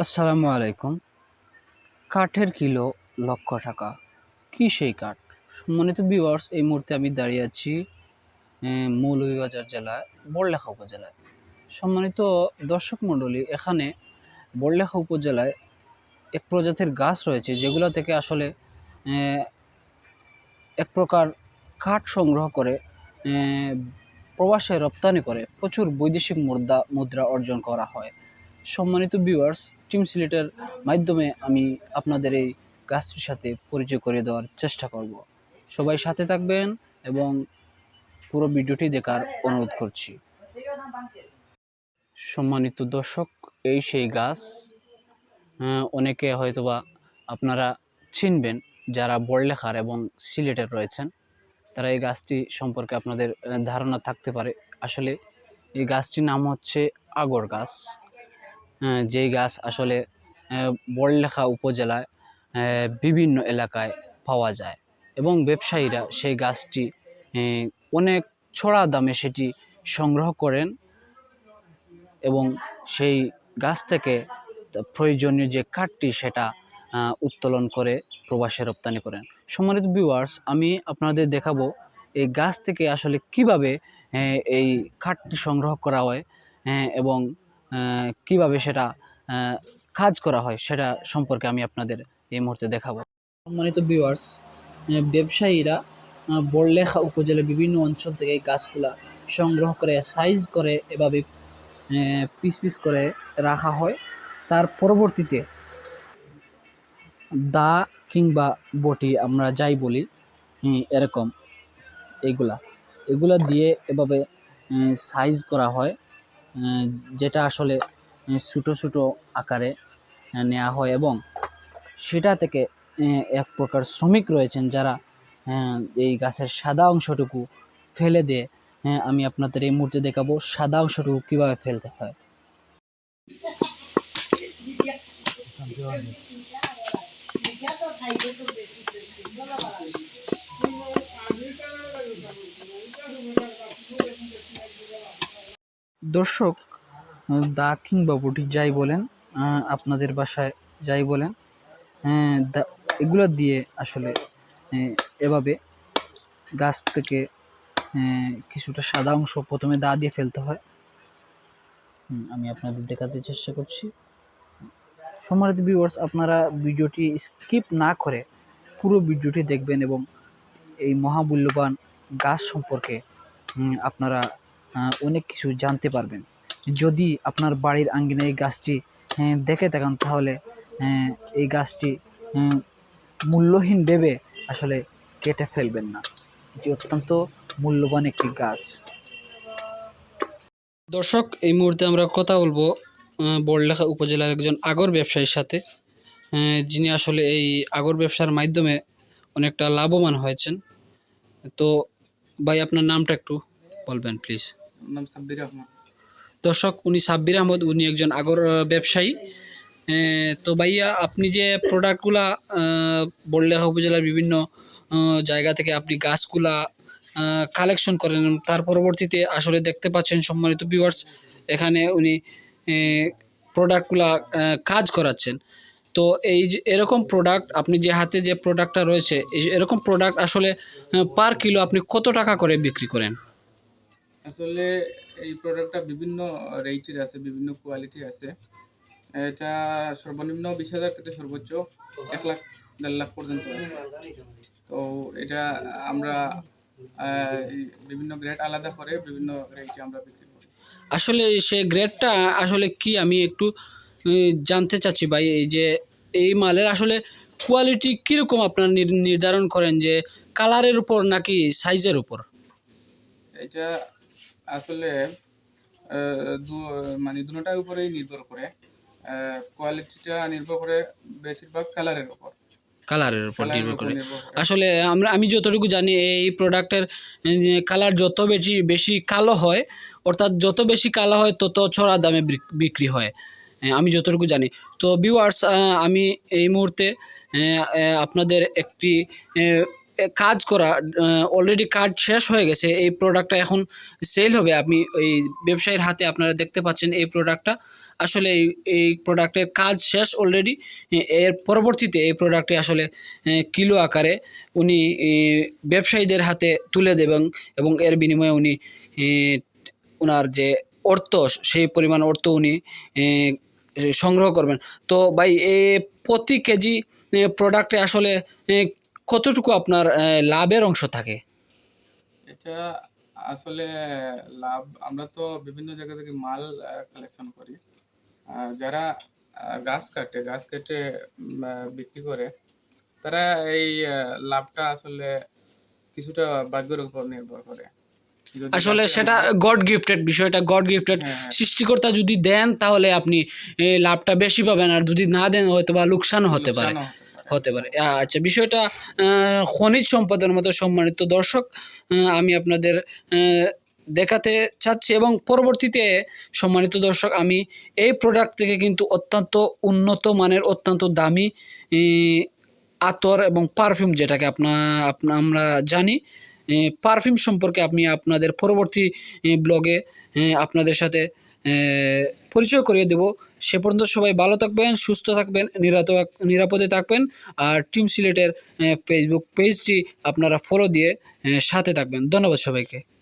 আসসালামু আলাইকুম। কাঠের কিলো লক্ষ টাকা, কি সেই কাঠ? সম্মানিত ভিউয়ার্স, এই মুহূর্তে আমি দাঁড়িয়ে আছি মৌলভীবাজার জেলায় বড়লেখা উপজেলায়। সম্মানিত দর্শক মণ্ডলী, এখানে বড়লেখা উপজেলায় এক প্রজাতির গাছ রয়েছে যেগুলো থেকে আসলে এক প্রকার কাঠ সংগ্রহ করে প্রবাসে রপ্তানি করে প্রচুর বৈদেশিক মুদ্রা অর্জন করা হয়। সম্মানিত ভিউয়ার্স, টিম সিলেটের মাধ্যমে আমি আপনাদের এই গাছটির সাথে পরিচয় করে দেওয়ার চেষ্টা করব। সবাই সাথে থাকবেন এবং পুরো ভিডিওটি দেখার অনুরোধ করছি। সম্মানিত দর্শক, এই সেই গাছ, অনেকে হয়তোবা আপনারা চিনবেন যারা বড়লেখার এবং সিলেটের রয়েছেন, তারা এই গাছটি সম্পর্কে আপনাদের ধারণা থাকতে পারে। আসলে এই গাছটির নাম হচ্ছে আগর গাছ। যেই গাছ আসলে বড়লেখা উপজেলায় বিভিন্ন এলাকায় পাওয়া যায় এবং ব্যবসায়ীরা সেই গাছটি অনেক ছড়া দামে সেটি সংগ্রহ করেন এবং সেই গাছ থেকে প্রয়োজনীয় যে কাঠটি সেটা উত্তোলন করে প্রবাসে রপ্তানি করেন। সম্মানিত ভিউয়ার্স, আমি আপনাদের দেখাবো এই গাছ থেকে আসলে কিভাবে এই কাঠটি সংগ্রহ করা হয় এবং কিভাবে সেটা কাজ করা হয় সেটা সম্পর্কে আমি আপনাদের এই মুহূর্তে দেখাবো। সম্মানিত ভিউয়ার্স, ব্যবসায়ীরা বড়লেখা উপজেলার বিভিন্ন অঞ্চল থেকে এই গাছগুলা সংগ্রহ করে সাইজ করে এভাবে পিস পিস করে রাখা হয়। তার পরবর্তীতে দা কিংবা বটি আমরা যাই বলি, এরকম এগুলা দিয়ে এভাবে সাইজ করা হয়, যেটা আসলে ছোটো ছোটো আকারে নেওয়া হয় এবং সেটা থেকে এক প্রকার শ্রমিক রয়েছেন যারা এই গাছের সাদা অংশটুকু ফেলে দিয়ে, আমি আপনাদের এই মুহূর্তে দেখাবো সাদা অংশটুকু কীভাবে ফেলতে হয়। দর্শক, দা কিংবা বটি যাই বলেন, আপনাদের বাসায় যাই বলেন, এগুলো দিয়ে আসলে এভাবে গাছ থেকে কিছুটা সাদা অংশ প্রথমে দা দিয়ে ফেলতে হয়। আমি আপনাদের দেখাতে চেষ্টা করছি। সম্মানিত ভিউয়ার্স, আপনারা ভিডিওটি স্কিপ না করে পুরো ভিডিওটি দেখবেন এবং এই মহামূল্যবান গাছ সম্পর্কে আপনারা অনেক কিছু জানতে পারবেন। যদি আপনার বাড়ির আঙ্গিনায় এই গাছটি দেখে থাকেন, তাহলে এই গাছটি মূল্যহীন ভেবে আসলে কেটে ফেলবেন না। এটি অত্যন্ত মূল্যবান একটি গাছ। দর্শক, এই মুহূর্তে আমরা কথা বলবো বড়লেখা উপজেলার একজন আগর ব্যবসায়ীর সাথে, যিনি আসলে এই আগর ব্যবসার মাধ্যমে অনেকটা লাভবান হয়েছেন। তো ভাই, আপনার নামটা একটু বলবেন প্লিজ। নাম সাব্বির আহমদ। দর্শক, উনি সাব্বির আহমদ, উনি একজন আগর ব্যবসায়ী। তো ভাইয়া, আপনি যে প্রোডাক্টগুলা বড়লেখা উপজেলার বিভিন্ন জায়গা থেকে আপনি গাছগুলা কালেকশন করেন, তার পরবর্তীতে আসলে দেখতে পাচ্ছেন সম্মানিত ভিউয়ার্স, এখানে উনি প্রোডাক্টগুলা কাজ করাচ্ছেন। তো এই যে এরকম প্রোডাক্ট, আপনি যে হাতে যে প্রোডাক্টটা রয়েছে, এরকম প্রোডাক্ট আসলে পার কিলো আপনি কত টাকা করে বিক্রি করেন? আসলে এই প্রোডাক্টটা বিভিন্ন রেটের আছে, বিভিন্ন কোয়ালিটি আছে। এটা সর্বনিম্ন 20,000 থেকে সর্বোচ্চ 1 লাখ 1.5 লাখ পর্যন্ত আছে। তো এটা আমরা বিভিন্ন গ্রেড আলাদা করে বিভিন্ন রেটে আমরা বিক্রি করি। আসলে সে গ্রেডটা আসলে কি, আমি একটু জানতে চাচ্ছি ভাই। এই যে এই মালের আসলে কোয়ালিটি কীরকম আপনারা নির্ধারণ করেন, যে কালারের উপর নাকি সাইজের উপর? এটা আসলে মানে দুটোটার উপরেই নির্ভর করে। কোয়ালিটিটা নির্ভর করে বেশিরভাগ কালারের উপর নির্ভর করে। আসলে আমি যতটুকু জানি, এই প্রোডাক্টের কালার যত বেশি কালো হয়, অর্থাৎ যত বেশি কালো হয় তত ছড়া দামে বিক্রি হয়, আমি যতটুকু জানি। তো ভিউয়ার্স, আমি এই মুহূর্তে আপনাদের একটি কাজ করা, অলরেডি কাজ শেষ হয়ে গেছে, এই প্রোডাক্টটা এখন সেল হবে। আপনি ওই ব্যবসায়ীর হাতে আপনারা দেখতে পাচ্ছেন এই প্রোডাক্টটা। আসলে এই প্রোডাক্টের কাজ শেষ অলরেডি। এর পরবর্তীতে এই প্রোডাক্টটি আসলে কিলো আকারে উনি ব্যবসায়ীদের হাতে তুলে দেবেন এবং এর বিনিময়ে উনি ওনার যে অর্থ, সেই পরিমাণ অর্থ উনি সংগ্রহ করবেন। তো ভাই প্রতি কেজি প্রোডাক্টে আসলে কতটুকু আপনার লাভের অংশ থাকে? এটা আসলে লাভ, আমরা তো বিভিন্ন জায়গা থেকে মাল কালেকশন করি। যারা গাছ কেটে বিক্রি করে, তারা এই লাভটা আসলে কিছুটা ভাগ্যের উপর নির্ভর করে। যদি আসলে গাছের সেটা মাল- গড গিফটেড, বিষয়টা গড গিফটেড। হ্যাঁ, হ্যাঁ, সৃষ্টিকর্তা যদি দেন তাহলে আপনি লাভটা বেশি পাবেন, আর যদি না দেন হয়তো বা লোকসানও হতে পারে। লোকসানও হতে পারে। আচ্ছা, বিষয়টা খনিজ সম্পদের মতো। সম্মানিত দর্শক, আমি আপনাদের দেখাতে চাচ্ছি এবং পরবর্তীতে সম্মানিত দর্শক, আমি এই প্রোডাক্ট থেকে কিন্তু অত্যন্ত উন্নত মানের, অত্যন্ত দামি আতর এবং পারফিউম, যেটাকে আমরা জানি, পারফিউম সম্পর্কে আমি আপনাদের পরবর্তী ব্লগে আপনাদের সাথে পরিচয় করিয়ে দেব। সে পর্যন্ত সবাই ভালো থাকবেন, সুস্থ থাকবেন, নিরাপদে থাকবেন। আর টিম সিলেটের ফেসবুক পেজটি আপনারা ফলো দিয়ে সাথে থাকবেন। ধন্যবাদ সবাইকে।